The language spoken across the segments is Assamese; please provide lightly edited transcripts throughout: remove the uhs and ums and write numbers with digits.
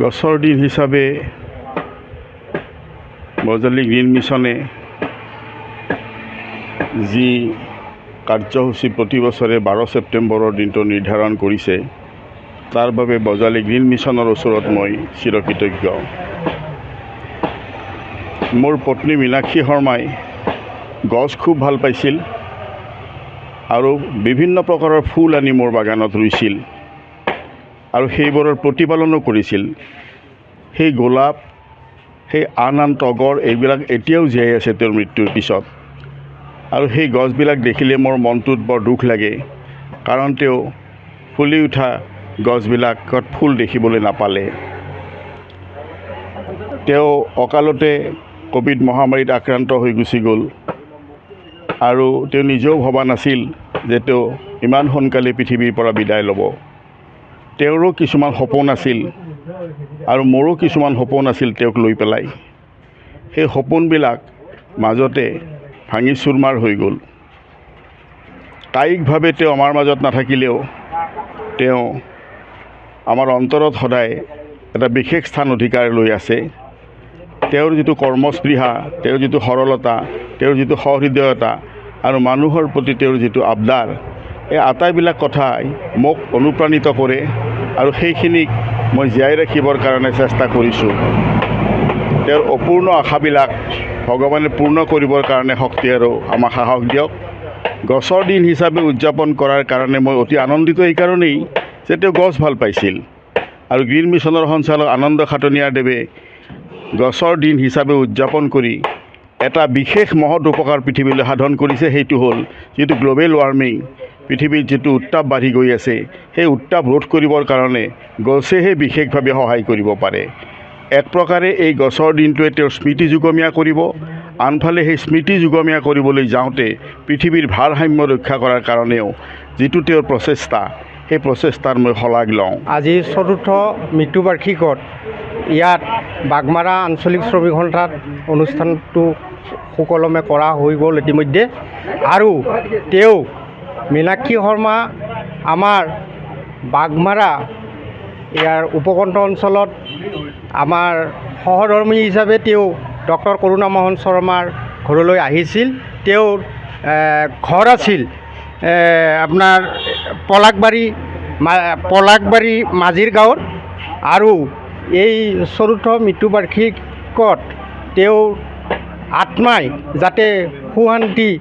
গছৰ দিন হিচাপে বজালী গ্ৰীণ মিছনে যি কাৰ্যসূচী প্ৰতি বছৰে 12 ছেপ্টেম্বৰৰ দিনটো নিৰ্ধাৰণ কৰিছে তাৰ বাবে বজালী গ্ৰীণ মিছনৰ ওচৰত মই চিৰকৃতজ্ঞ। মোৰ পত্নী মীনাক্ষী শৰ্মাই গছ খুব ভাল পাইছিল আৰু বিভিন্ন প্ৰকাৰৰ ফুল আনি মোৰ বাগানত ৰুইছিল আৰু সেইবোৰৰ প্ৰতিপালনো কৰিছিল। সেই গোলাপ, সেই আন তগৰ এইবিলাক এতিয়াও জীয়াই আছে তেওঁৰ মৃত্যুৰ পিছত। আৰু সেই গছবিলাক দেখিলে মোৰ মনটোত বৰ দুখ লাগে, কাৰণ তেওঁ ফুলি উঠা গছবিলাকত ফুল দেখিবলৈ নাপালে। তেওঁ অকালতে ক'ভিড মহামাৰীত আক্ৰান্ত হৈ গুচি গ'ল আৰু তেওঁ নিজেও ভবা নাছিল যে তেওঁ ইমান সোনকালে পৃথিৱীৰ পৰা বিদায় ল'ব। তেওঁৰো কিছুমান সপোন আছিল আৰু মোৰো কিছুমান সপোন আছিল তেওঁক লৈ পেলাই। সেই সপোনবিলাক মাজতে ভাঙি চুৰমাৰ হৈ গ'ল। কায়িকভাৱে তেওঁ আমাৰ মাজত নাথাকিলেও তেওঁ আমাৰ অন্তৰত সদায় এটা বিশেষ স্থান অধিকাৰ লৈ আছে। তেওঁৰ যিটো কৰ্মস্পৃহা, তেওঁৰ যিটো সৰলতা, তেওঁৰ যিটো সহৃদয়তা আৰু মানুহৰ প্ৰতি তেওঁৰ যিটো আবদাৰ, এই আটাইবিলাক কথাই মোক অনুপ্ৰাণিত কৰে আৰু সেইখিনিক মই জীয়াই ৰাখিবৰ কাৰণে চেষ্টা কৰিছোঁ। তেওঁৰ অপূৰ্ণ আশাবিলাক ভগৱানে পূৰ্ণ কৰিবৰ কাৰণে শক্তি আৰু আমাক সাহস দিয়ক। গছৰ দিন হিচাপে উদযাপন কৰাৰ কাৰণে মই অতি আনন্দিত এইকাৰণেই যে তেওঁ গছ ভাল পাইছিল আৰু গ্ৰীণ মিছনৰ সঞ্চালক আনন্দ খাটনিয়াৰদেৱে গছৰ দিন হিচাপে উদযাপন কৰি এটা বিশেষ মহৎ উপকাৰ পৃথিৱীলৈ সাধন কৰিছে। সেইটো হ'ল যিটো গ্ল'বেল ৱাৰ্মিং, পৃথিৱীত যিটো উত্তাপ বাঢ়ি গৈ আছে, সেই উত্তাপ ৰোধ কৰিবৰ কাৰণে গছেহে বিশেষভাৱে সহায় কৰিব পাৰে। এক প্ৰকাৰে এই গছৰ দিনটোৱে তেওঁৰ স্মৃতি যুগমীয়া কৰিব, আনফালে সেই স্মৃতি যুগমীয়া কৰিবলৈ যাওঁতে পৃথিৱীৰ ভাৰসাম্য ৰক্ষা কৰাৰ কাৰণেও যিটো তেওঁৰ প্ৰচেষ্টা, সেই প্ৰচেষ্টাৰ মই শলাগ লওঁ। আজি 4ৰ্থ মৃত্যুবাৰ্ষিকত ইয়াত বাগমাৰা আঞ্চলিক শ্ৰমিক সন্থাত অনুষ্ঠানটো সুকলমে কৰা হৈ গ'ল ইতিমধ্যে। আৰু তেওঁ মীনাক্ষী শৰ্মা আমাৰ বাগমাৰা ইয়াৰ উপকণ্ঠ অঞ্চলত আমাৰ সহধৰ্মী হিচাপে তেওঁ ডক্টৰ কৰুণামোহন শৰ্মাৰ ঘৰলৈ আহিছিল। তেওঁৰ ঘৰ আছিল আপোনাৰ পলাকবাৰী মাজিৰ গাঁৱত। আৰু এই 4ৰ্থ মৃত্যুবাৰ্ষিকত তেওঁৰ আত্মাই যাতে সুশান্তি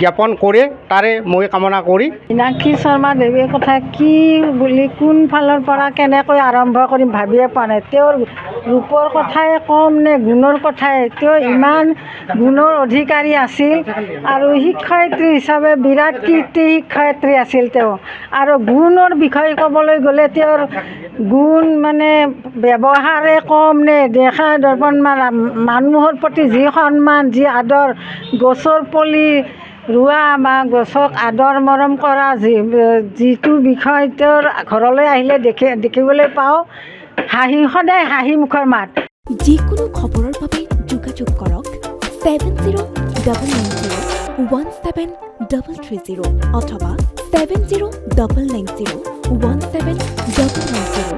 জ্ঞাপন কৰে তাৰে মই কামনা কৰি মীনাক্ষী শৰ্মা দেৱীৰ কথা কি বুলি কোন ফালৰ পৰা কেনেকৈ আৰম্ভ কৰিম ভাবিয়ে পোৱা নাই। তেওঁৰ ৰূপৰ কথাই কম নে গুণৰ কথাই, তেওঁ ইমান গুণৰ অধিকাৰী আছিল আৰু শিক্ষয়িত্ৰী হিচাপে বিৰাট কীৰ্তি শিক্ষয়িত্ৰী আছিল তেওঁ। আৰু গুণৰ বিষয়ে ক'বলৈ গ'লে তেওঁৰ গুণ মানে ব্যৱহাৰে কম নে দেখা দৰ্পণ মানুহৰ প্ৰতি যি সন্মান, যি আদৰ, গছৰ পুলি ৰোৱা বা গছক আদৰ মৰম কৰা যিটো বিষয় তেওঁৰ ঘৰলৈ আহিলে দেখিবলৈ পাওঁ। সদায় হাঁহি মুখৰ মাত। যিকোনো খবৰৰ বাবে যোগাযোগ কৰক 7090173330 অথবা 7099017990